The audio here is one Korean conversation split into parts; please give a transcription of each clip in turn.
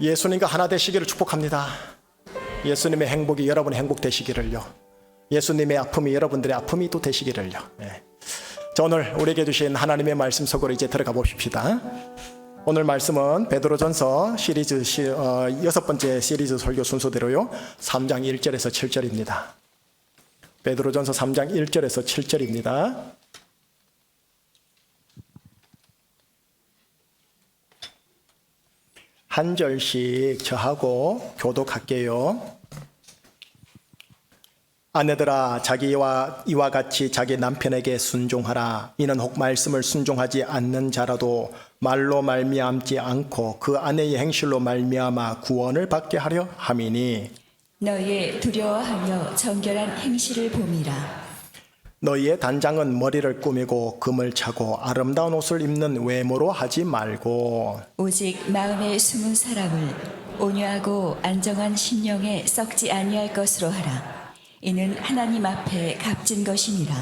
예수님과 하나 되시기를 축복합니다. 예수님의 행복이 여러분의 행복 되시기를요. 예수님의 아픔이 여러분들의 아픔이 또 되시기를요. 네. 자, 오늘 우리에게 주신 하나님의 말씀 속으로 이제 들어가 봅시다. 오늘 말씀은 베드로전서 시리즈 6번째 시리즈 설교 순서대로요. 3장 1절에서 7절입니다. 베드로전서 3장 1절에서 7절입니다. 한 절씩 저하고 교독할게요. 아내들아, 자기와 이와 같이 자기 남편에게 순종하라. 이는 혹 말씀을 순종하지 않는 자라도 말로 말미암지 않고 그 아내의 행실로 말미암아 구원을 받게 하려 함이니, 너희의 두려워하며 정결한 행실을 봄이라. 너희의 단장은 머리를 꾸미고 금을 차고 아름다운 옷을 입는 외모로 하지 말고 오직 마음에 숨은 사람을 온유하고 안정한 심령에 썩지 아니할 것으로 하라. 이는 하나님 앞에 값진 것이니라.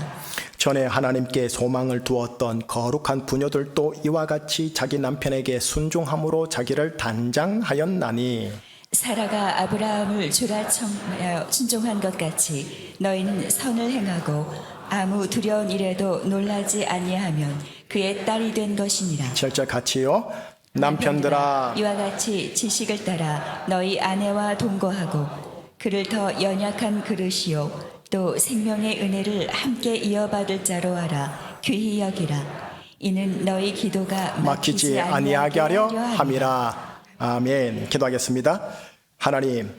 전에 하나님께 소망을 두었던 거룩한 부녀들도 이와 같이 자기 남편에게 순종함으로 자기를 단장하였나니, 사라가 아브라함을 주라청하여 순종한 것 같이 너희는 선을 행하고 아무 두려운 일에도 놀라지 아니하면 그의 딸이 된 것이니라. 7절 같이요. 남편들아, 이와 같이 지식을 따라 너희 아내와 동거하고 그를 더 연약한 그릇이요 또 생명의 은혜를 함께 이어받을 자로 하라. 귀히 여기라. 이는 너희 기도가 막히지 아니하게 하려 함이라. 아멘. 기도하겠습니다. 하나님,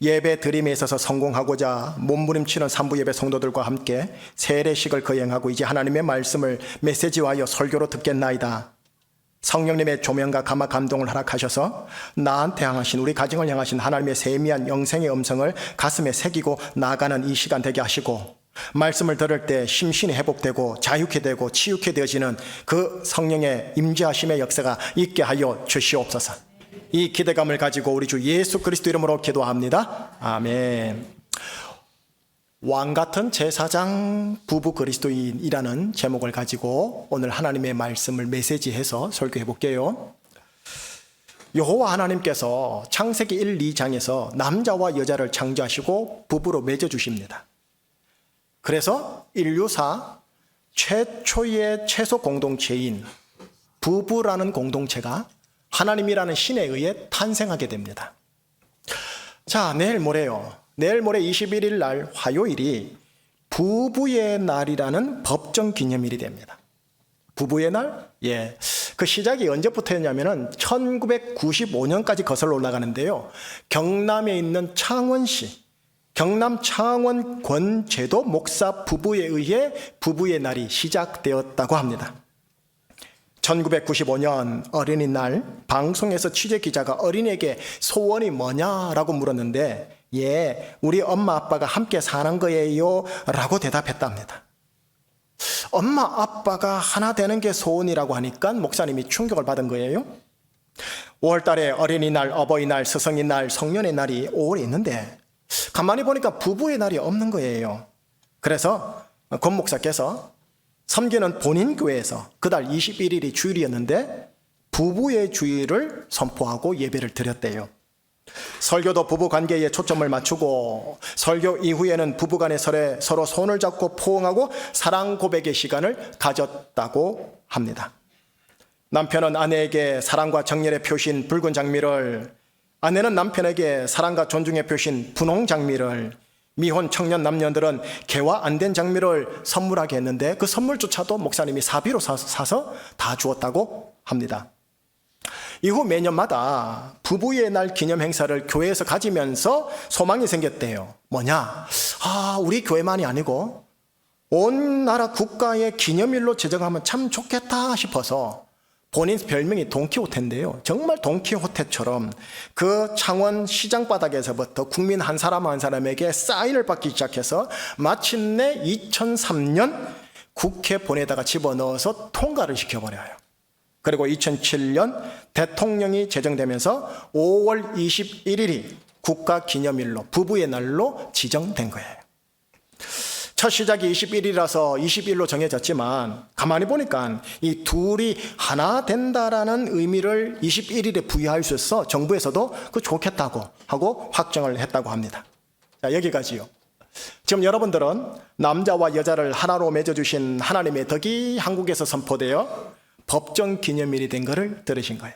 예배 드림에 있어서 성공하고자 몸부림치는 산부 예배 성도들과 함께 세례식을 거행하고 이제 하나님의 말씀을 메시지화하여 설교로 듣겠나이다. 성령님의 조명과 감화 감동을 허락하셔서 나한테 향하신, 우리 가정을 향하신 하나님의 세미한 영생의 음성을 가슴에 새기고 나아가는 이 시간 되게 하시고, 말씀을 들을 때 심신이 회복되고 자유케 되고 치유케 되어지는 그 성령의 임재하심의 역사가 있게 하여 주시옵소서. 이 기대감을 가지고 우리 주 예수 그리스도 이름으로 기도합니다. 아멘. 왕같은 제사장 부부 그리스도인이라는 제목을 가지고 오늘 하나님의 말씀을 메시지해서 설교해 볼게요. 여호와 하나님께서 창세기 1, 2장에서 남자와 여자를 창조하시고 부부로 맺어 주십니다. 그래서 인류사 최초의 채소 공동체인 부부라는 공동체가 하나님이라는 신에 의해 탄생하게 됩니다. 자, 내일 모레요. 내일 모레 21일 날 화요일이 부부의 날이라는 법정 기념일이 됩니다. 부부의 날? 예. 그 시작이 언제부터였냐면은 1995년까지 거슬러 올라가는데요. 경남에 있는 창원시, 경남 창원 권제도 목사 부부에 의해 부부의 날이 시작되었다고 합니다. 1995년 어린이날 방송에서 취재기자가 어린이에게 소원이 뭐냐라고 물었는데, 예, 우리 엄마 아빠가 함께 사는 거예요 라고 대답했답니다. 엄마 아빠가 하나 되는 게 소원이라고 하니까 목사님이 충격을 받은 거예요. 5월달에 어린이날, 어버이날, 스승의날, 성년의 날이 5월에 있는데 가만히 보니까 부부의 날이 없는 거예요. 그래서 권 목사께서 섬기는 본인 교회에서 그달 21일이 주일이었는데 부부의 주일을 선포하고 예배를 드렸대요. 설교도 부부 관계에 초점을 맞추고 설교 이후에는 부부간에 서로 손을 잡고 포옹하고 사랑 고백의 시간을 가졌다고 합니다. 남편은 아내에게 사랑과 정열의 표시인 붉은 장미를, 아내는 남편에게 사랑과 존중의 표시인 분홍 장미를, 미혼 청년 남녀들은 개화 안 된 장미를 선물하게 했는데 그 선물조차도 목사님이 사비로 사서 다 주었다고 합니다. 이후 매년마다 부부의 날 기념 행사를 교회에서 가지면서 소망이 생겼대요. 뭐냐? 우리 교회만이 아니고 온 나라 국가의 기념일로 제정하면 참 좋겠다 싶어서 본인 별명이 돈키호테인데요. 정말 돈키호테처럼 그 창원 시장 바닥에서부터 국민 한 사람 한 사람에게 사인을 받기 시작해서 마침내 2003년 국회 본에다가 집어넣어서 통과를 시켜버려요. 그리고 2007년 대통령이 제정되면서 5월 21일이 국가기념일로, 부부의 날로 지정된 거예요. 첫 시작이 21이라서 21로 정해졌지만 가만히 보니까 이 둘이 하나 된다라는 의미를 21일에 부여할 수 있어 정부에서도 그 좋겠다고 하고 확정을 했다고 합니다. 자, 여기까지요. 지금 여러분들은 남자와 여자를 하나로 맺어주신 하나님의 덕이 한국에서 선포되어 법정 기념일이 된 것을 들으신 거예요.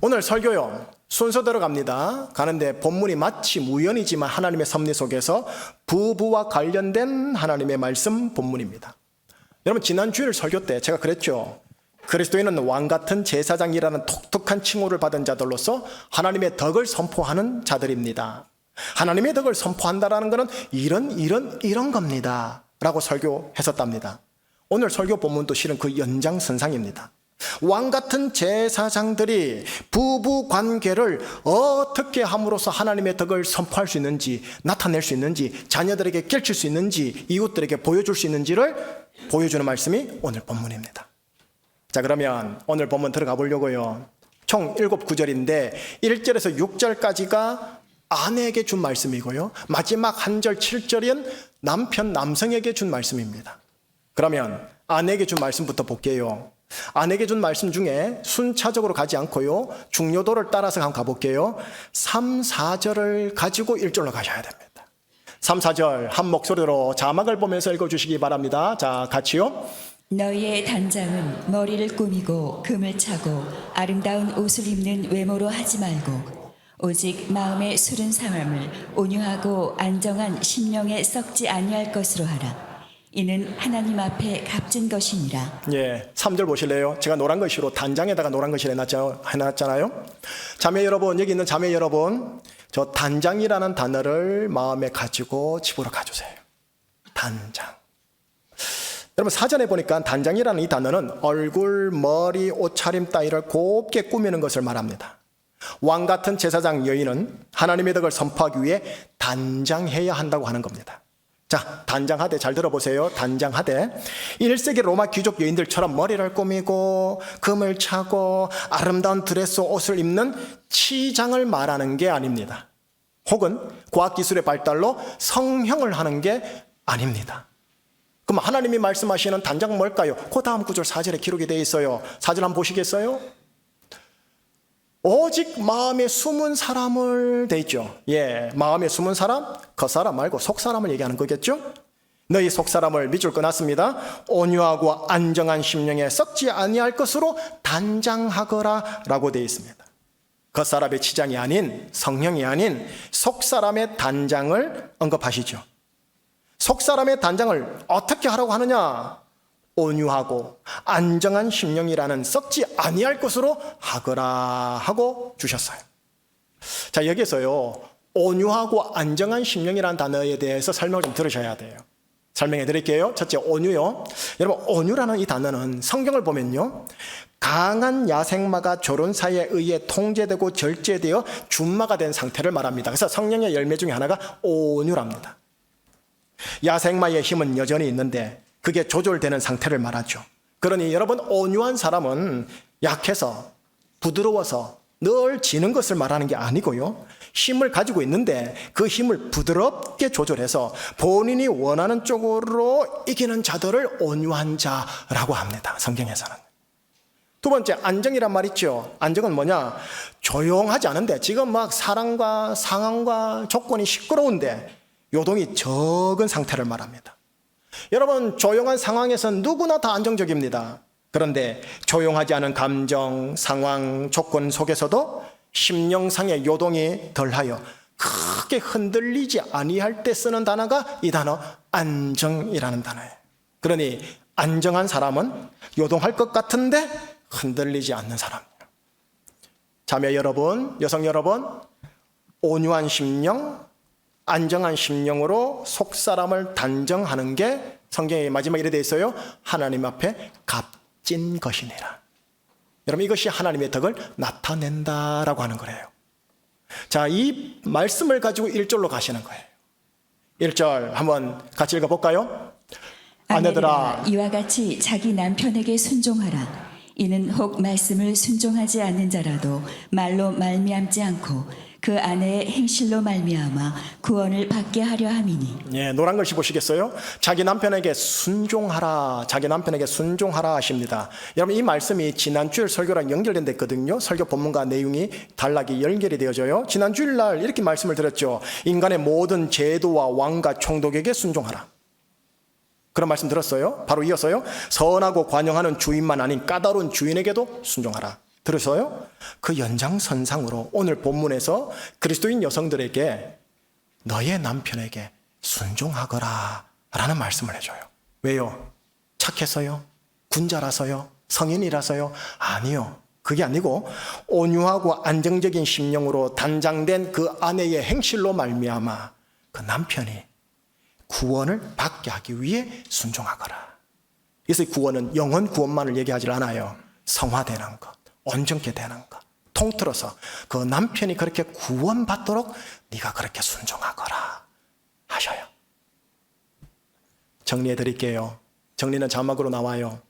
오늘 설교요, 순서대로 갑니다. 가는데 본문이 마치 우연이지만 하나님의 섭리 속에서 부부와 관련된 하나님의 말씀 본문입니다. 여러분, 지난 주일 설교 때 제가 그랬죠. 그리스도인은 왕같은 제사장이라는 독특한 칭호를 받은 자들로서 하나님의 덕을 선포하는 자들입니다. 하나님의 덕을 선포한다라는 것은 이런 겁니다 라고 설교했었답니다. 오늘 설교 본문도 실은 그 연장선상입니다. 왕같은 제사장들이 부부 관계를 어떻게 함으로써 하나님의 덕을 선포할 수 있는지, 나타낼 수 있는지, 자녀들에게 깨칠 수 있는지, 이웃들에게 보여줄 수 있는지를 보여주는 말씀이 오늘 본문입니다. 자, 그러면 오늘 본문 들어가 보려고요. 총 7구절인데 1절에서 6절까지가 아내에게 준 말씀이고요, 마지막 한 절 7절은 남성에게 준 말씀입니다. 그러면 아내에게 준 말씀부터 볼게요. 아내에게 준 말씀 중에 순차적으로 가지 않고요, 중요도를 따라서 한번 가볼게요. 3, 4절을 가지고 1절로 가셔야 됩니다. 3, 4절 한 목소리로 자막을 보면서 읽어주시기 바랍니다. 자, 같이요. 너희의 단장은 머리를 꾸미고 금을 차고 아름다운 옷을 입는 외모로 하지 말고 오직 마음의 술은 사람을 온유하고 안정한 심령에 썩지 아니할 것으로 하라. 이는 하나님 앞에 값진 것이니라. 예, 3절 보실래요? 제가 노란 글씨로 단장에다가 노란 글씨를 해놨잖아요. 자매 여러분, 여기 있는 자매 여러분, 저 단장이라는 단어를 마음에 가지고 집으로 가주세요. 단장. 여러분, 사전에 보니까 단장이라는 이 단어는 얼굴, 머리, 옷차림 따위를 곱게 꾸미는 것을 말합니다. 왕같은 제사장 여인은 하나님의 덕을 선포하기 위해 단장해야 한다고 하는 겁니다. 자, 단장하되 잘 들어보세요. 단장하되 1세기 로마 귀족 여인들처럼 머리를 꾸미고 금을 차고 아름다운 드레스 옷을 입는 치장을 말하는 게 아닙니다. 혹은 과학기술의 발달로 성형을 하는 게 아닙니다. 그럼 하나님이 말씀하시는 단장은 뭘까요? 그 다음 구절 4절에 기록이 되어 있어요. 4절 한번 보시겠어요? 오직 마음에 숨은 사람을 돼 있죠. 예, 마음에 숨은 사람, 겉사람 말고 속사람을 얘기하는 거겠죠. 너희 속사람을 밑줄 끊었습니다. 온유하고 안정한 심령에 썩지 아니할 것으로 단장하거라 라고 되어 있습니다. 겉사람의 치장이 아닌, 성형이 아닌 속사람의 단장을 언급하시죠. 속사람의 단장을 어떻게 하라고 하느냐? 온유하고 안정한 심령이라는 썩지 아니할 것으로 하거라 하고 주셨어요. 자, 여기서요, 온유하고 안정한 심령이라는 단어에 대해서 설명을 좀 들으셔야 돼요. 설명해 드릴게요. 첫째, 온유요. 여러분, 온유라는 이 단어는 성경을 보면요, 강한 야생마가 조련사에 의해 통제되고 절제되어 준마가 된 상태를 말합니다. 그래서 성령의 열매 중에 하나가 온유랍니다. 야생마의 힘은 여전히 있는데 그게 조절되는 상태를 말하죠. 그러니 여러분, 온유한 사람은 약해서 부드러워서 늘 지는 것을 말하는 게 아니고요, 힘을 가지고 있는데 그 힘을 부드럽게 조절해서 본인이 원하는 쪽으로 이기는 자들을 온유한 자라고 합니다. 성경에서는. 두 번째, 안정이란 말 있죠. 안정은 뭐냐? 조용하지 않은데, 지금 막 사랑과 상황과 조건이 시끄러운데 요동이 적은 상태를 말합니다. 여러분, 조용한 상황에서는 누구나 다 안정적입니다. 그런데 조용하지 않은 감정, 상황, 조건 속에서도 심령상의 요동이 덜하여 크게 흔들리지 아니할 때 쓰는 단어가 이 단어 안정이라는 단어예요. 그러니 안정한 사람은 요동할 것 같은데 흔들리지 않는 사람이에요. 자매 여러분, 여성 여러분, 온유한 심령, 안정한 심령으로 속사람을 단정하는 게 성경의 마지막에 이렇게 되어 있어요. 하나님 앞에 값진 것이니라. 여러분, 이것이 하나님의 덕을 나타낸다라고 하는 거예요. 자, 이 말씀을 가지고 1절로 가시는 거예요. 1절 한번 같이 읽어볼까요? 아내들아, 이와 같이 자기 남편에게 순종하라. 이는 혹 말씀을 순종하지 않는 자라도 말로 말미암지 않고 그 아내의 행실로 말미암아 구원을 받게 하려 함이니 예, 노란 글씨 보시겠어요? 자기 남편에게 순종하라, 자기 남편에게 순종하라 하십니다. 여러분, 이 말씀이 지난주일 설교랑 연결된 데 있거든요. 설교 본문과 내용이 단락이 연결이 되어져요. 지난 주일날 이렇게 말씀을 드렸죠. 인간의 모든 제도와 왕과 총독에게 순종하라. 그런 말씀 들었어요? 바로 이어서요. 선하고 관용하는 주인만 아닌 까다로운 주인에게도 순종하라. 들으셔요? 그 연장선상으로 오늘 본문에서 그리스도인 여성들에게 너의 남편에게 순종하거라 라는 말씀을 해줘요. 왜요? 착해서요? 군자라서요? 성인이라서요? 아니요. 그게 아니고 온유하고 안정적인 심령으로 단장된 그 아내의 행실로 말미암아 그 남편이 구원을 받게 하기 위해 순종하거라. 그래서 구원은 영혼 구원만을 얘기하지 않아요. 성화되는 것, 온전케 되는 것, 통틀어서 그 남편이 그렇게 구원받도록 네가 그렇게 순종하거라 하셔요. 정리해 드릴게요. 정리는 자막으로 나와요.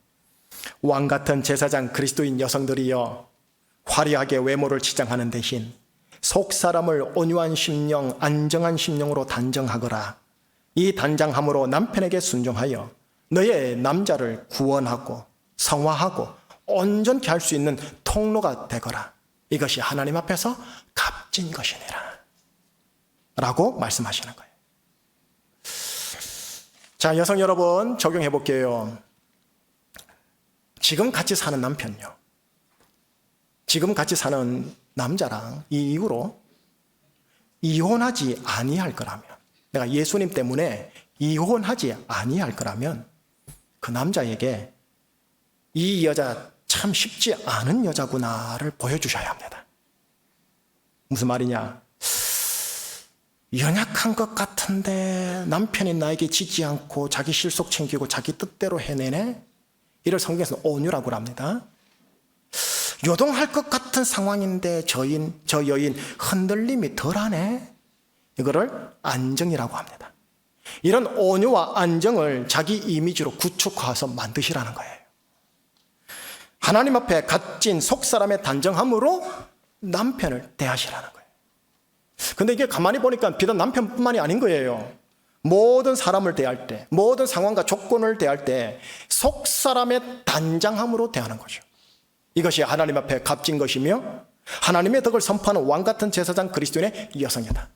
왕 같은 제사장 그리스도인 여성들이여, 화려하게 외모를 치장하는 대신 속 사람을 온유한 심령, 안정한 심령으로 단정하거라. 이 단장함으로 남편에게 순종하여 너의 남자를 구원하고 성화하고 온전케 할 수 있는 통로가 되거라. 이것이 하나님 앞에서 값진 것이니라 라고 말씀하시는 거예요. 자, 여성 여러분, 적용해 볼게요. 지금 같이 사는 남편요, 지금 같이 사는 남자랑 이 이후로 이혼하지 아니할 거라면, 내가 예수님 때문에 이혼하지 아니할 거라면 그 남자에게 이 여자 참 쉽지 않은 여자구나를 보여주셔야 합니다. 무슨 말이냐? 연약한 것 같은데 남편이 나에게 지지 않고 자기 실속 챙기고 자기 뜻대로 해내네? 이를 성경에서는 온유라고 합니다. 요동할 것 같은 상황인데 저 여인 흔들림이 덜하네? 이거를 안정이라고 합니다. 이런 온유와 안정을 자기 이미지로 구축해서 만드시라는 거예요. 하나님 앞에 값진 속사람의 단정함으로 남편을 대하시라는 거예요. 근데 이게 가만히 보니까 비단 남편뿐만이 아닌 거예요. 모든 사람을 대할 때, 모든 상황과 조건을 대할 때 속사람의 단장함으로 대하는 거죠. 이것이 하나님 앞에 값진 것이며 하나님의 덕을 선포하는 왕같은 제사장 그리스도인의 여성이다.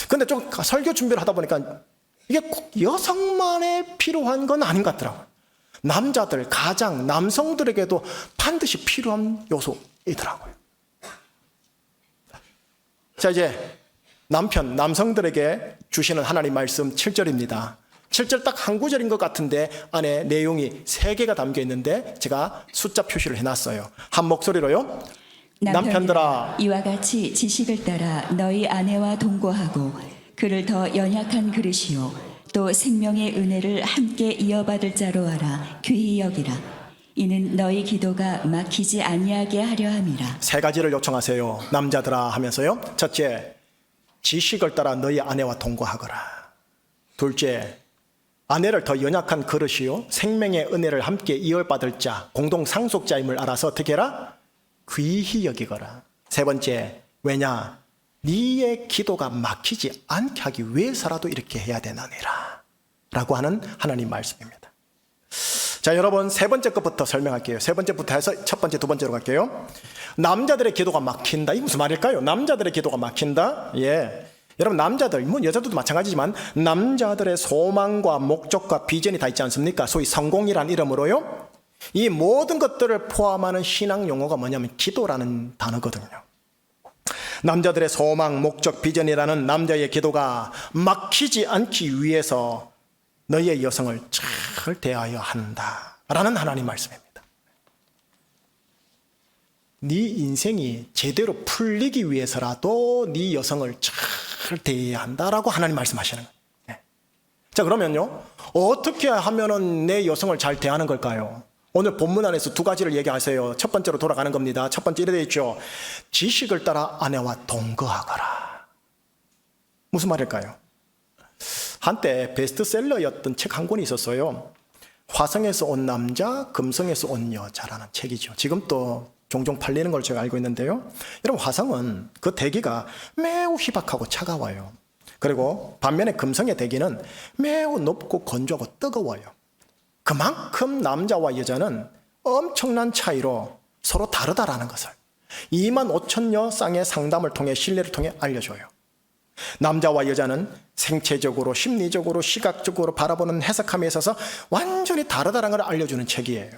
근데 좀 설교 준비를 하다 보니까 이게 꼭 여성만에 필요한 건 아닌 것 같더라고요. 남자들, 가장, 남성들에게도 반드시 필요한 요소이더라고요. 자, 이제 남성들에게 주시는 하나님 말씀 7절입니다. 7절 딱 한 구절인 것 같은데 안에 내용이 3개가 담겨 있는데 제가 숫자 표시를 해놨어요. 한 목소리로요. 남편들아, 이와 같이 지식을 따라 너희 아내와 동거하고 그를 더 연약한 그릇이요 또 생명의 은혜를 함께 이어받을 자로 알아 귀히 여기라. 이는 너희 기도가 막히지 아니하게 하려 함이라. 3가지를 요청하세요. 남자들아 하면서요. 첫째, 지식을 따라 너희 아내와 동거하거라. 둘째, 아내를 더 연약한 그릇이요 생명의 은혜를 함께 이어받을 자, 공동 상속자임을 알아서 어떻게 해라? 귀히 여기거라. 세 번째, 왜냐? 네의 기도가 막히지 않게 하기 위해서라도 이렇게 해야 되느니라 라고 하는 하나님 말씀입니다. 자, 여러분, 세 번째 것부터 설명할게요. 세 번째부터 해서 첫 번째, 두 번째로 갈게요. 남자들의 기도가 막힌다. 이게 무슨 말일까요? 남자들의 기도가 막힌다? 예. 여러분, 남자들, 뭐 여자들도 마찬가지지만 남자들의 소망과 목적과 비전이 다 있지 않습니까? 소위 성공이란 이름으로요. 이 모든 것들을 포함하는 신앙 용어가 뭐냐면 기도라는 단어거든요. 남자들의 소망, 목적, 비전이라는 남자의 기도가 막히지 않기 위해서 너희의 여성을 잘 대하여 한다라는 하나님 말씀입니다. 네 인생이 제대로 풀리기 위해서라도 네 여성을 잘 대해야 한다라고 하나님 말씀하시는 거예요. 네. 자, 그러면요, 어떻게 하면은 내 여성을 잘 대하는 걸까요? 오늘 본문 안에서 2가지를 얘기하세요. 첫 번째로 돌아가는 겁니다. 첫 번째 이래 되어 있죠. 지식을 따라 아내와 동거하거라. 무슨 말일까요? 한때 베스트셀러였던 책 한 권이 있었어요. 화성에서 온 남자, 금성에서 온 여자라는 책이죠. 지금 또 종종 팔리는 걸 제가 알고 있는데요. 여러분, 화성은 그 대기가 매우 희박하고 차가워요. 그리고 반면에 금성의 대기는 매우 높고 건조하고 뜨거워요. 그만큼 남자와 여자는 엄청난 차이로 서로 다르다라는 것을 25,000여 쌍의 상담을 통해 신뢰를 통해 알려줘요. 남자와 여자는 생체적으로, 심리적으로, 시각적으로 바라보는 해석함에 있어서 완전히 다르다는 걸 알려주는 책이에요.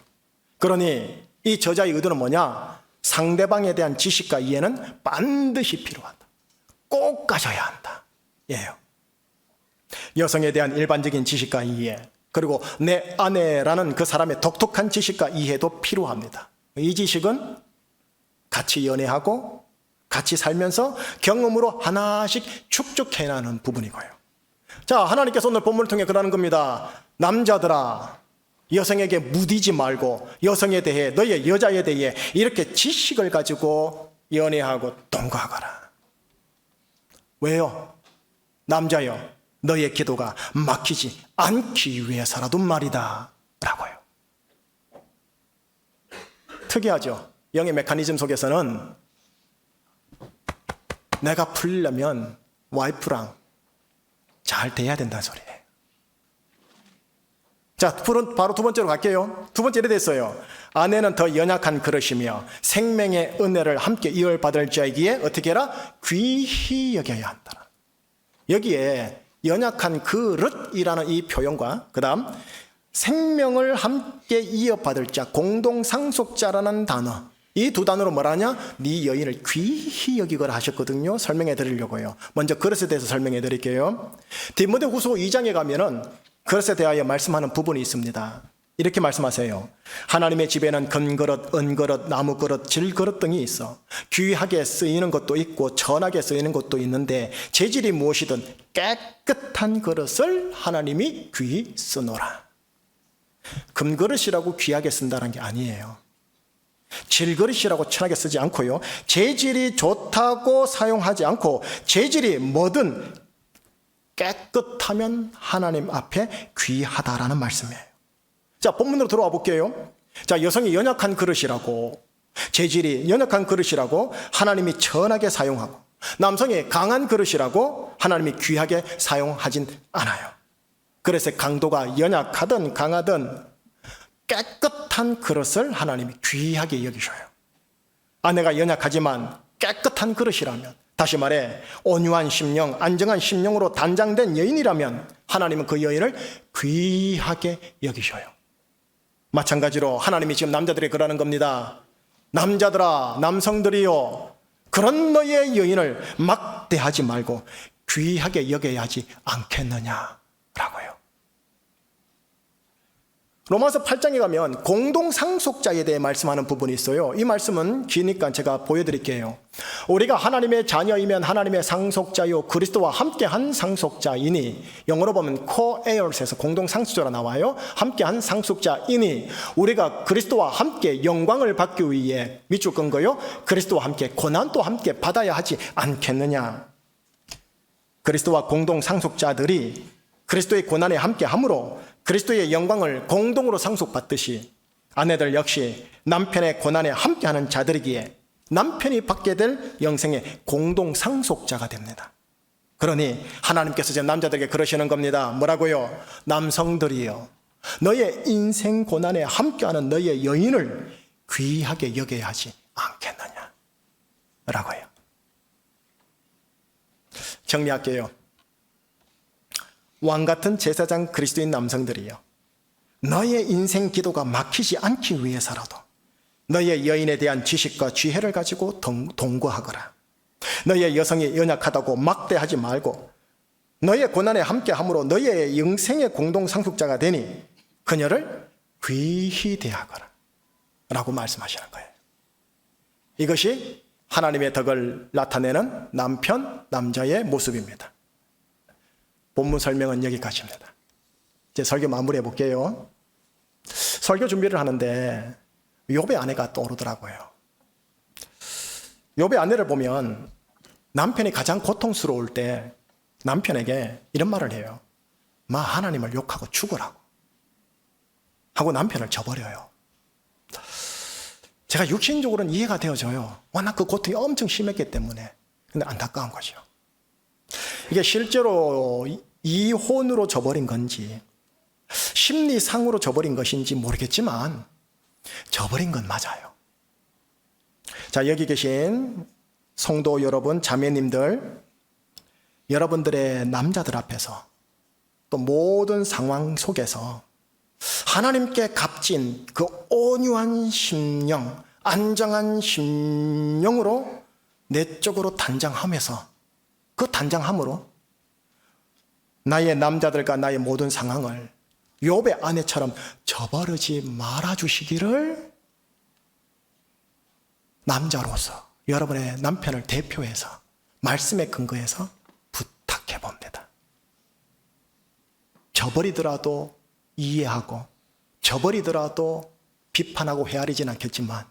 그러니 이 저자의 의도는 뭐냐? 상대방에 대한 지식과 이해는 반드시 필요하다. 꼭 가져야 한다. 예요. 여성에 대한 일반적인 지식과 이해, 그리고 내 아내라는 그 사람의 독특한 지식과 이해도 필요합니다. 이 지식은 같이 연애하고 같이 살면서 경험으로 하나씩 축적해 나가는 부분이고요. 자, 하나님께서 오늘 본문을 통해 그러는 겁니다. 남자들아, 여성에게 무디지 말고 여성에 대해, 너의 여자에 대해 이렇게 지식을 가지고 연애하고 동거하거라. 왜요? 남자여, 너의 기도가 막히지 않기 위해서라도 말이다 라고요. 특이하죠? 영의 메커니즘 속에서는 내가 풀려면 와이프랑 잘 돼야 된다는 소리예요. 자, 바로 두 번째로 갈게요. 두 번째 이래 됐어요. 아내는 더 연약한 그릇이며 생명의 은혜를 함께 이어받을 자이기에 어떻게 해라? 귀히 여겨야 한다. 여기에 연약한 그릇이라는 이 표현과 그 다음 생명을 함께 이어받을 자, 공동상속자라는 단어, 이 두 단어로 뭐라냐? 네 여인을 귀히 여기거라 하셨거든요. 설명해 드리려고요. 먼저 그릇에 대해서 설명해 드릴게요. 디모데후서 2장에 가면은 그릇에 대하여 말씀하는 부분이 있습니다. 이렇게 말씀하세요. 하나님의 집에는 금그릇, 은그릇, 나무그릇, 질그릇 등이 있어 귀하게 쓰이는 것도 있고 천하게 쓰이는 것도 있는데 재질이 무엇이든 깨끗한 그릇을 하나님이 귀히 쓰노라. 금그릇이라고 귀하게 쓴다는 게 아니에요. 질그릇이라고 천하게 쓰지 않고요. 재질이 좋다고 사용하지 않고 재질이 뭐든 깨끗하면 하나님 앞에 귀하다라는 말씀이에요. 자, 본문으로 들어와 볼게요. 자, 여성이 연약한 그릇이라고, 재질이 연약한 그릇이라고 하나님이 천하게 사용하고, 남성이 강한 그릇이라고 하나님이 귀하게 사용하진 않아요. 그래서 강도가 연약하든 강하든 깨끗한 그릇을 하나님이 귀하게 여기셔요. 아내가 연약하지만 깨끗한 그릇이라면, 다시 말해 온유한 심령, 안정한 심령으로 단장된 여인이라면 하나님은 그 여인을 귀하게 여기셔요. 마찬가지로 하나님이 지금 남자들이 그러는 겁니다. 남자들아, 남성들이요, 그런 너의 여인을 막대하지 말고 귀하게 여겨야 하지 않겠느냐라고요. 로마서 8장에 가면 공동상속자에 대해 말씀하는 부분이 있어요. 이 말씀은 기니까 제가 보여드릴게요. 우리가 하나님의 자녀이면 하나님의 상속자요 그리스도와 함께한 상속자이니, 영어로 보면 co-heirs에서 공동상속자로 나와요. 함께한 상속자이니 우리가 그리스도와 함께 영광을 받기 위해 밑줄 끈 거요, 그리스도와 함께 고난도 함께 받아야 하지 않겠느냐. 그리스도와 공동상속자들이 그리스도의 고난에 함께함으로 그리스도의 영광을 공동으로 상속받듯이 아내들 역시 남편의 고난에 함께하는 자들이기에 남편이 받게 될 영생의 공동상속자가 됩니다. 그러니 하나님께서 지금 남자들에게 그러시는 겁니다. 뭐라고요? 남성들이요, 너의 인생 고난에 함께하는 너의 여인을 귀하게 여겨야 하지 않겠느냐 라고요. 정리할게요. 왕같은 제사장 그리스도인 남성들이요, 너의 인생 기도가 막히지 않기 위해서라도 너의 여인에 대한 지식과 지혜를 가지고 동거하거라. 너의 여성이 연약하다고 막대하지 말고 너의 고난에 함께함으로 너의 영생의 공동상속자가 되니 그녀를 귀히 대하거라 라고 말씀하시는 거예요. 이것이 하나님의 덕을 나타내는 남편, 남자의 모습입니다. 본문 설명은 여기까지입니다. 이제 설교 마무리해 볼게요. 설교 준비를 하는데 욥의 아내가 떠오르더라고요. 욥의 아내를 보면 남편이 가장 고통스러울 때 남편에게 이런 말을 해요. 마 하나님을 욕하고 죽으라고 하고 남편을 저버려요. 제가 육신적으로는 이해가 되어져요. 워낙 그 고통이 엄청 심했기 때문에. 근데 안타까운 거죠. 이게 실제로 이혼으로 져버린 건지 심리상으로 져버린 것인지 모르겠지만 져버린 건 맞아요. 자, 여기 계신 성도 여러분, 자매님들, 여러분들의 남자들 앞에서 또 모든 상황 속에서 하나님께 값진 그 온유한 심령, 안정한 심령으로 내적으로 단장하면서 그 단장함으로 나의 남자들과 나의 모든 상황을 욥의 아내처럼 저버리지 말아주시기를 남자로서 여러분의 남편을 대표해서 말씀에 근거해서 부탁해 봅니다. 저버리더라도 이해하고 저버리더라도 비판하고 헤아리진 않겠지만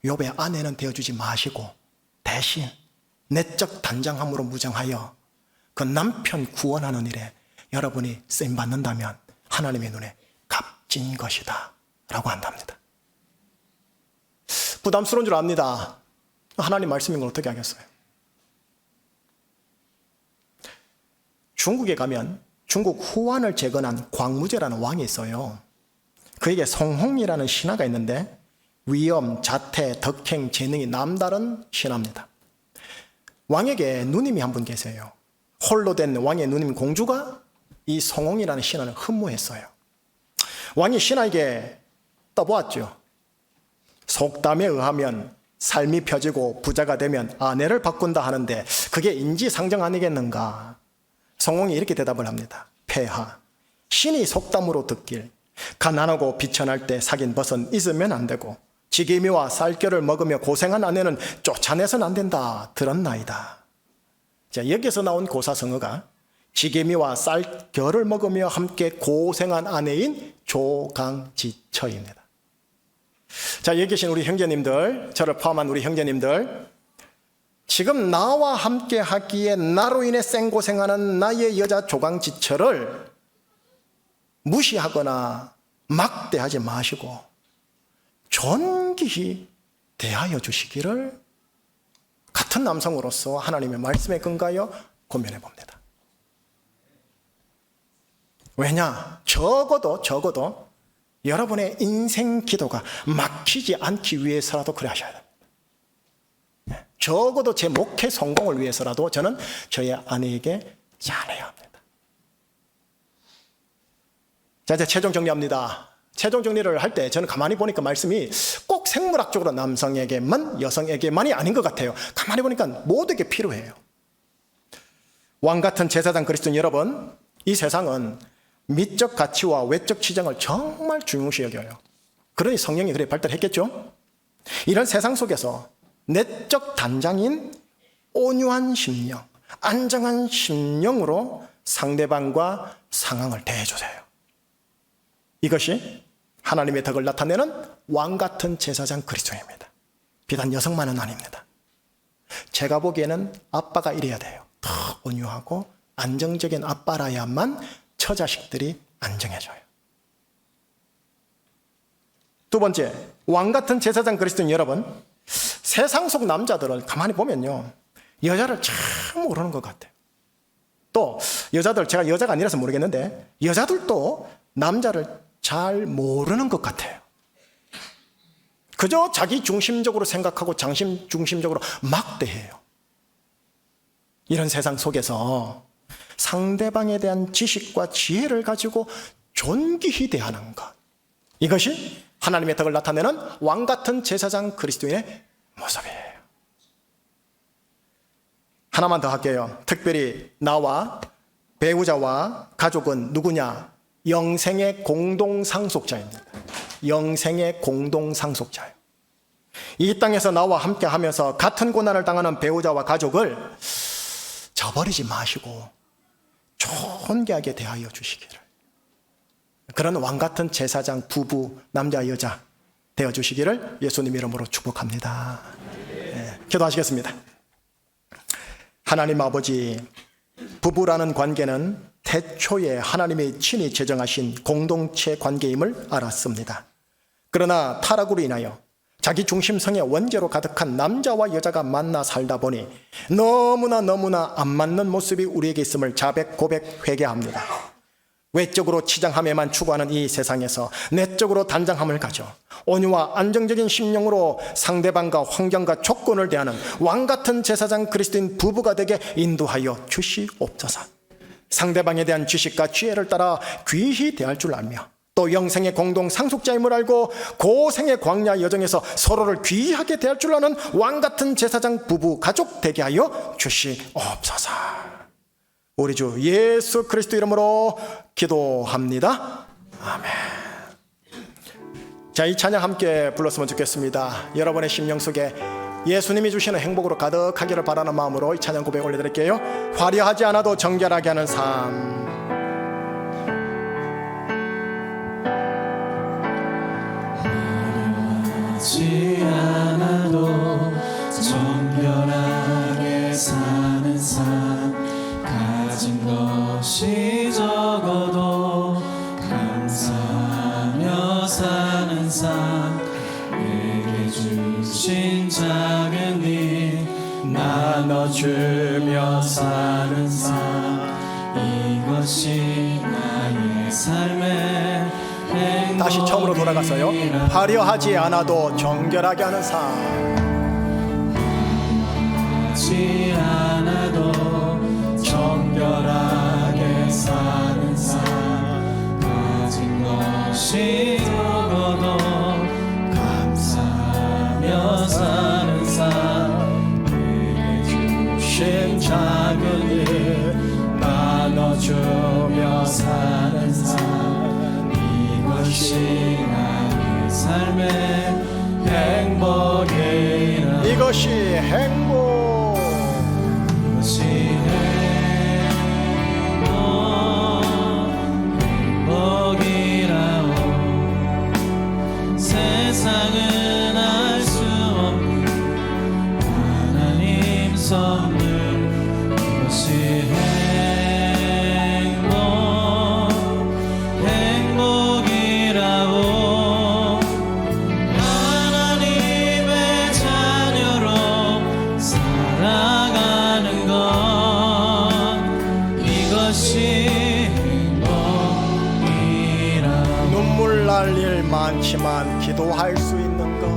욥의 아내는 되어주지 마시고 대신 내적 단장함으로 무장하여 그 남편 구원하는 일에 여러분이 쓰임받는다면 하나님의 눈에 값진 것이다 라고 한답니다. 부담스러운 줄 압니다. 하나님 말씀인 걸 어떻게 하겠어요? 중국에 가면 중국 후한을 재건한 광무제라는 왕이 있어요. 그에게 성홍이라는 신하가 있는데 위엄, 자태, 덕행, 재능이 남다른 신하입니다. 왕에게 누님이 한 분 계세요. 홀로 된 왕의 누님 공주가 이 성홍이라는 신하를 흠모했어요. 왕이 신하에게 떠보았죠. 속담에 의하면 삶이 펴지고 부자가 되면 아내를 바꾼다 하는데 그게 인지상정 아니겠는가? 성홍이 이렇게 대답을 합니다. 폐하, 신이 속담으로 듣길 가난하고 비천할 때 사귄 벗은 있으면 안 되고 지게미와 쌀겨를 먹으며 고생한 아내는 쫓아내선 안 된다 들었나이다. 자, 여기서 나온 고사성어가 지게미와 쌀겨를 먹으며 함께 고생한 아내인 조강지처입니다. 자, 여기 계신 우리 형제님들, 저를 포함한 우리 형제님들, 지금 나와 함께 하기에 나로 인해 생고생하는 나의 여자 조강지처를 무시하거나 막대하지 마시고 존귀히 대하여 주시기를 같은 남성으로서 하나님의 말씀에 근거하여 고민해 봅니다. 왜냐? 적어도 여러분의 인생 기도가 막히지 않기 위해서라도 그래 하셔야 됩니다. 적어도 제 목회 성공을 위해서라도 저는 저의 아내에게 잘해야 합니다. 자, 이제 최종 정리합니다. 최종 정리를 할 때 저는 가만히 보니까 말씀이 꼭 생물학적으로 남성에게만, 여성에게만이 아닌 것 같아요. 가만히 보니까 모두에게 필요해요. 왕 같은 제사장 그리스도인 여러분, 이 세상은 미적 가치와 외적 치장을 정말 중요시 여겨요. 그러니 성령이 그래 발달했겠죠? 이런 세상 속에서 내적 단장인 온유한 심령, 안정한 심령으로 상대방과 상황을 대해주세요. 이것이 하나님의 덕을 나타내는 왕 같은 제사장 그리스도입니다. 비단 여성만은 아닙니다. 제가 보기에는 아빠가 이래야 돼요. 더 온유하고 안정적인 아빠라야만 처자식들이 안정해져요. 두 번째, 왕 같은 제사장 그리스도인 여러분, 세상 속 남자들을 가만히 보면요, 여자를 참 모르는 것 같아요. 또 여자들, 제가 여자가 아니라서 모르겠는데 여자들도 남자를 잘 모르는 것 같아요. 그저 자기 중심적으로 생각하고 장심 중심적으로 막대해요. 이런 세상 속에서 상대방에 대한 지식과 지혜를 가지고 존귀히 대하는 것, 이것이 하나님의 덕을 나타내는 왕 같은 제사장 그리스도인의 모습이에요. 하나만 더 할게요. 특별히 나와 배우자와 가족은 누구냐? 영생의 공동상속자입니다. 영생의 공동상속자예요. 이 땅에서 나와 함께 하면서 같은 고난을 당하는 배우자와 가족을 저버리지 마시고 존귀하게 대하여 주시기를, 그런 왕같은 제사장 부부, 남자 여자 되어주시기를 예수님 이름으로 축복합니다. 네, 기도하시겠습니다. 하나님 아버지, 부부라는 관계는 태초에 하나님의 친히 제정하신 공동체 관계임을 알았습니다. 그러나 타락으로 인하여 자기 중심성의 원죄로 가득한 남자와 여자가 만나 살다 보니 너무나 안 맞는 모습이 우리에게 있음을 자백, 고백, 회개합니다. 외적으로 치장함에만 추구하는 이 세상에서 내적으로 단장함을 가져 온유와 안정적인 심령으로 상대방과 환경과 조건을 대하는 왕같은 제사장 그리스도인 부부가 되게 인도하여 주시옵소서. 상대방에 대한 지식과 지혜를 따라 귀히 대할 줄 알며 또 영생의 공동 상속자임을 알고 고생의 광야 여정에서 서로를 귀하게 대할 줄 아는 왕같은 제사장 부부 가족 되게 하여 주시옵소서. 우리 주 예수 그리스도 이름으로 기도합니다. 아멘. 자, 이 찬양 함께 불렀으면 좋겠습니다. 여러분의 심령 속에 예수님이 주시는 행복으로 가득하기를 바라는 마음으로 이 찬양 고백 올려드릴게요. 화려하지 않아도 정결하게 하는 삶. 하지 않아도 정결하게 사는 삶, 가진 것이 적어도 감사하며 사는 삶, 내게 주신 작은 일 나눠주며 사는 삶, 이것이 나의 삶의 행복이라. 다시 처음으로 돌아가서요. 화려하지 않아도 정결하게 하는 삶. 하지 않아도 정결하게 사는 삶, 가진 것이 적어도 감사하며 사는 삶, 내게 주신 작은 일 나눠주며 사는 삶, 이것이 나의 삶의 행복이라. 이것이 행복. 이것이 행복이라오. 세상은 알 수 없는 하나님 선물, 이것이 행복이라오. 하나님의 자녀로 살아가는 것, 이것이 행복이라오. 눈물 날 일 많지만 기도할 수 있는 것.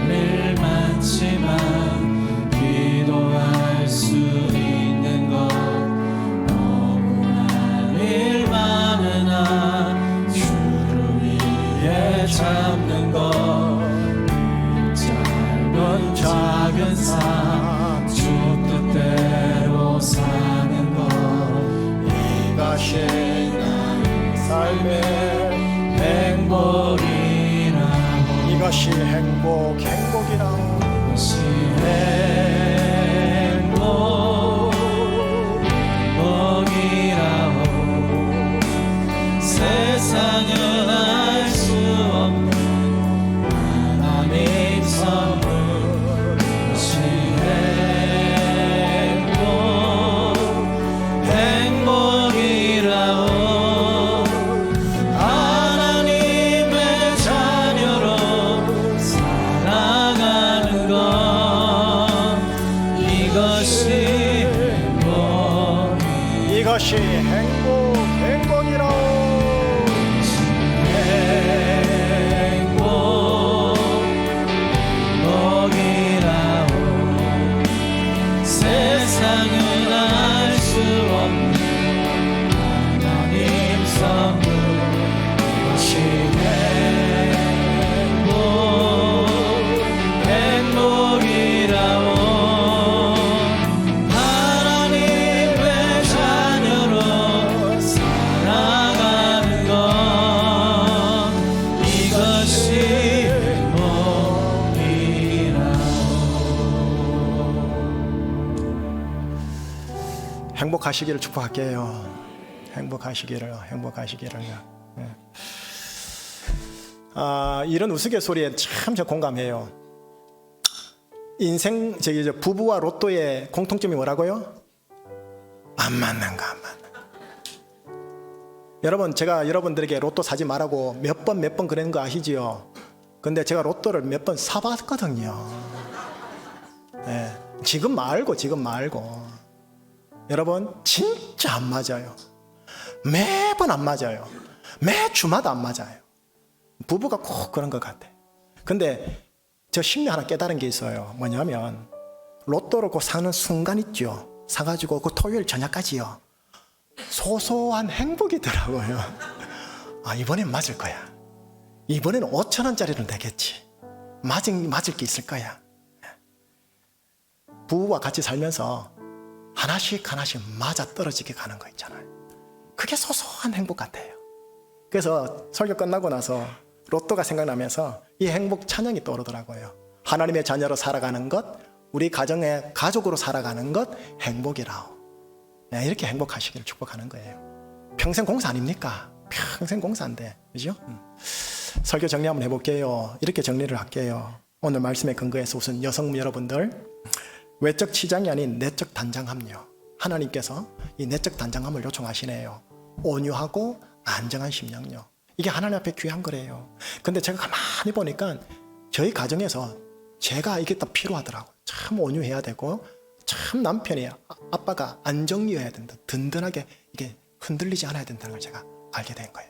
일 많지만 기도할 수 있는 것, 너무나 일 많으나 주를 위해 참는 것, 짧은 작은 삶 주 뜻대로 사는 것, 이것이 나의 삶의 행복이라고. 이것이 행복이라. 이것이 행복이라오. 세상은 알 수 없는 하나님 선물, 이것이 행복이라오. 하나님의 자녀로 살아가는 것, 이것이 이것이 행복이라. 행복이라오. 세상은 알 수 없는 하나님 선물, 이것이 행복이라오. 하나님의 자녀로 살아가는 것, 이것이 행복하시기를 축복할게요. 행복하시기를. 예. 이런 우스갯소리에 참 저 공감해요. 인생 부부와 로또의 공통점이 뭐라고요? 안 맞는 거. 여러분, 제가 여러분들에게 로또 사지 말라고 몇 번 그러는 거 아시지요? 근데 제가 로또를 몇 번 사봤거든요. 예, 지금 말고. 여러분, 진짜 안 맞아요. 매번 안 맞아요. 매주마다 안 맞아요. 부부가 꼭 그런 것 같아. 근데 저 심리 하나 깨달은 게 있어요. 뭐냐면 로또를 꼭 사는 순간 있죠. 사가지고 그 토요일 저녁까지요, 소소한 행복이더라고요. 아, 이번엔 맞을 거야. 이번에는 5,000원짜리는 되겠지. 맞을 게 있을 거야. 부부와 같이 살면서 하나씩 맞아 떨어지게 가는 거 있잖아요. 그게 소소한 행복 같아요. 그래서 설교 끝나고 나서 로또가 생각나면서 이 행복 찬양이 떠오르더라고요. 하나님의 자녀로 살아가는 것, 우리 가정의 가족으로 살아가는 것 행복이라오. 네, 이렇게 행복하시기를 축복하는 거예요. 평생 공사 아닙니까? 평생 공사인데, 그죠? 설교 정리 한번 해볼게요. 이렇게 정리를 할게요. 오늘 말씀에 근거해서 우선 여성 여러분들, 외적 치장이 아닌 내적 단장함요. 하나님께서 이 내적 단장함을 요청하시네요. 온유하고 안정한 심령요. 이게 하나님 앞에 귀한 거래요. 근데 제가 가만히 보니까 저희 가정에서 제가 이게 더 필요하더라고요. 참 온유해야 되고, 참 남편이, 아빠가 안정이어야 된다. 든든하게 이게 흔들리지 않아야 된다는 걸 제가 알게 된 거예요.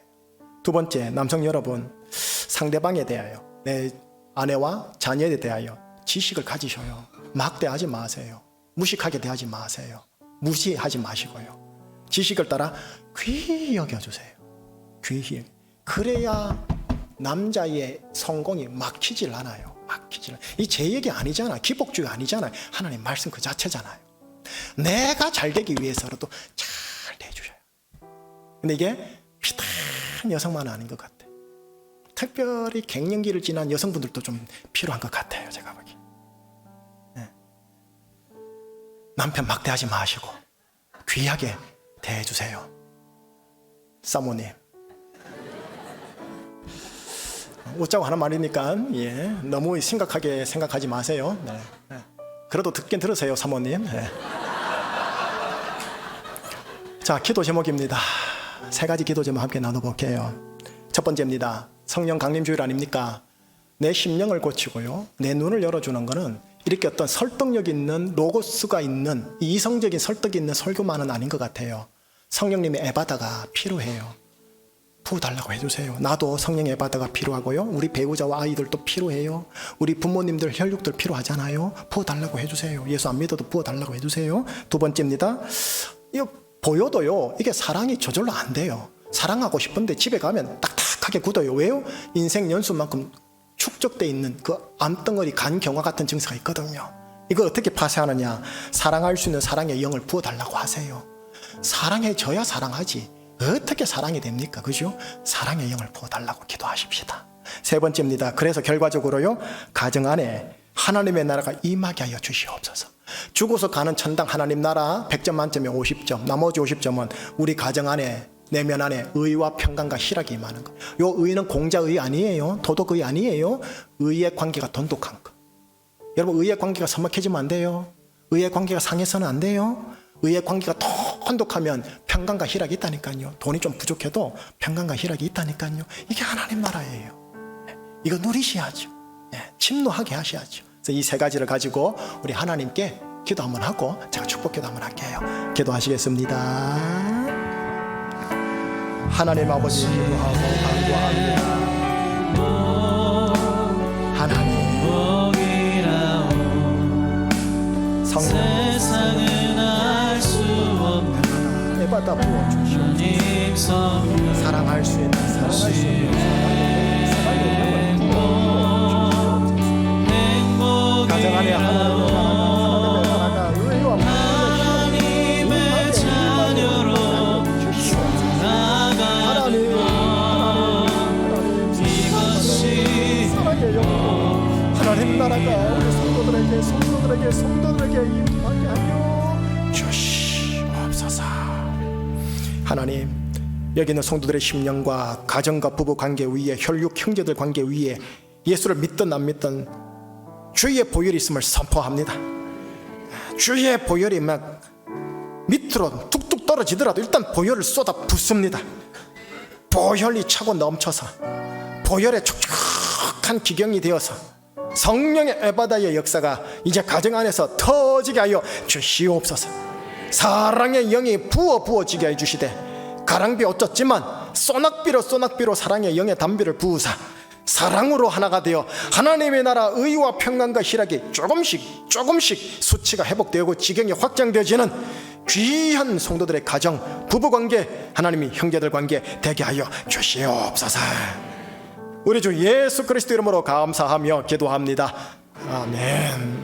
두 번째, 남성 여러분, 상대방에 대하여, 내 아내와 자녀에 대하여 지식을 가지셔요. 막대하지 마세요. 무식하게 대하지 마세요. 무시하지 마시고요. 지식을 따라 귀히 여겨주세요. 귀히. 그래야 남자의 성공이 막히질 않아요. 이 제 얘기 아니잖아. 기복주의 아니잖아요. 하나님 말씀 그 자체잖아요. 내가 잘 되기 위해서라도 잘 대해주셔요. 근데 이게 비슷한 여성만은 아닌 것 같아요. 특별히 갱년기를 지난 여성분들도 좀 필요한 것 같아요. 제가 보기. 네. 남편 막대하지 마시고 귀하게 대해주세요. 사모님, 웃자고 하는 말이니까 너무 심각하게 생각하지 마세요. 네. 그래도 듣긴 들으세요, 사모님. 네. 자, 기도 제목입니다. 세 가지 기도 제목 함께 나눠볼게요. 첫 번째입니다. 성령 강림 주일 아닙니까? 내 심령을 고치고요, 내 눈을 열어주는 거는 이렇게 어떤 설득력 있는 로고스가 있는 이성적인 설득이 있는 설교만은 아닌 것 같아요. 성령님의 에바다가 필요해요. 부어달라고 해주세요. 나도 성령의 에바다가 필요하고요, 우리 배우자와 아이들도 필요해요. 우리 부모님들 혈육들 필요하잖아요. 부어달라고 해주세요. 예수 안 믿어도 부어달라고 해주세요. 두 번째입니다. 이거 보여도요, 이게 사랑이 저절로 안 돼요. 사랑하고 싶은데 집에 가면 딱딱하게 굳어요. 왜요? 인생 연수만큼 축적되어 있는 그 암덩어리 간경화 같은 증세가 있거든요. 이거 어떻게 파쇄하느냐? 사랑할 수 있는 사랑의 영을 부어달라고 하세요. 사랑해줘야 사랑하지, 어떻게 사랑이 됩니까? 그죠? 사랑의 영을 부어달라고 기도하십시다. 세 번째입니다. 그래서 결과적으로요, 가정 안에 하나님의 나라가 임하게 하여 주시옵소서. 죽어서 가는 천당 하나님 나라 100점 만점에 50점, 나머지 50점은 우리 가정 안에, 내면 안에 의와 평강과 희락이 임하는 거. 요 의는 공자의 아니에요. 도덕의 아니에요. 의의 관계가 돈독한 거. 여러분, 의의 관계가 서먹해지면 안 돼요. 의의 관계가 상해서는 안 돼요. 의의 관계가 돈독하면 평강과 희락이 있다니까요. 돈이 좀 부족해도 평강과 희락이 있다니까요. 이게 하나님 나라예요. 이거 누리셔야죠. 침노하게 하셔야죠. 그래서 이 세 가지를 가지고 우리 하나님께 기도 한번 하고 제가 축복 기도 한번 할게요. 기도하시겠습니다. 하나님 아버지, 기도하고 간구합니다. 하나님, 성령 세상은 알 수 없는 에바다 부어주시옵소서. 사랑할 수 있는 사랑의 영을 가정 안에 하나님의 나라가 의와 하나님의 자녀로 나아가는 이것이 사랑의 영, 하나님 나라가 우리 성도들에게 임하게 하여 주시옵소서. 하나님, 여기 있는 성도들의 심령과 가정과 부부 관계 위에, 혈육 형제들 관계 위에 예수를 믿든 안 믿든 주의 보혈이 있음을 선포합니다. 주의 보혈이 막 밑으로 툭툭 떨어지더라도 일단 보혈을 쏟아 붓습니다. 보혈이 차고 넘쳐서 보혈의 촉촉한 기경이 되어서 성령의 에바다의 역사가 이제 가정 안에서 터지게 하여 주시옵소서. 사랑의 영이 부어지게 해주시되 가랑비 어쩌지만 소낙비로 사랑의 영의 담비를 부으사 사랑으로 하나가 되어 하나님의 나라 의와 평강과 희락이 조금씩 수치가 회복되고 지경이 확장되어지는 귀한 성도들의 가정, 부부관계, 하나님이 형제들 관계 되게 하여 주시옵소서. 우리 주 예수 그리스도 이름으로 감사하며 기도합니다. 아멘.